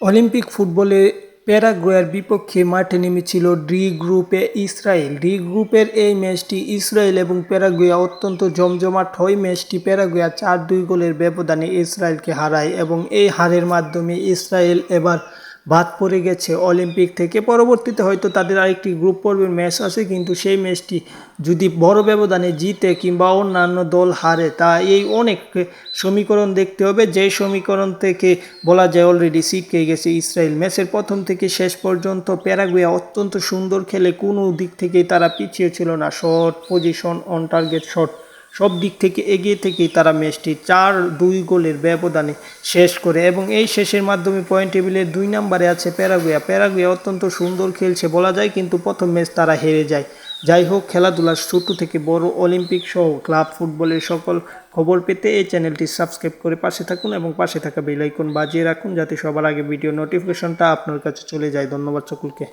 Olympic ফুটবলে প্যারাগুয়ের বিপক্ষে মাঠে নেমেছিল ডি গ্রুপে ইসরায়েল। ডি গ্রুপের এই ম্যাচটি ইসরায়েল এবং প্যারাগুয়ে অত্যন্ত জমজমাট হয়। ম্যাচটি প্যারাগুয়ে 4-2 গোলের ব্যবধানে ইসরায়েলকে হারায় এবং এই হারের মাধ্যমে ইসরায়েল এবার বাদ পড়ে গেছে অলিম্পিক থেকে। পরবর্তীতে হয়তো তাদের আরেকটি গ্রুপ পর্বের ম্যাচ আছে, কিন্তু সেই ম্যাচটি যদি বড় ব্যবধানে জিতে কিংবা অন্যান্য দল হারে, তা এই অনেক সমীকরণ দেখতে হবে, যে সমীকরণ থেকে বলা যায় অলরেডি ছিটকে গেছে ইসরায়েল। ম্যাচের প্রথম থেকে শেষ পর্যন্ত প্যারাগুয়ে অত্যন্ত সুন্দর খেলে, কোনো দিক থেকেই তারা পিছিয়ে ছিল না। Shot, position, on target shot, সব দিক থেকে এগিয়ে থেকেই তারা ম্যাচটি 4-2 গোলের ব্যবধানে শেষ করে এবং এই শেষের মাধ্যমে পয়েন্ট টেবিলের 2 নম্বরে আছে প্যারাগুয়ে। প্যারাগুয়ে অত্যন্ত সুন্দর খেলছে বলা যায়, কিন্তু প্রথম ম্যাচ তারা হেরে যায়। যাই হোক, খেলাধুলার ছোট থেকে বড়, অলিম্পিক সহ ক্লাব ফুটবলের সকল খবর পেতে এই চ্যানেলটি সাবস্ক্রাইব করে পাশে থাকুন এবং পাশে থাকা বেল আইকন বাজিয়ে রাখুন, যাতে সবার আগে ভিডিও নোটিফিকেশনটা আপনার কাছে চলে যায়। ধন্যবাদ সকলকে।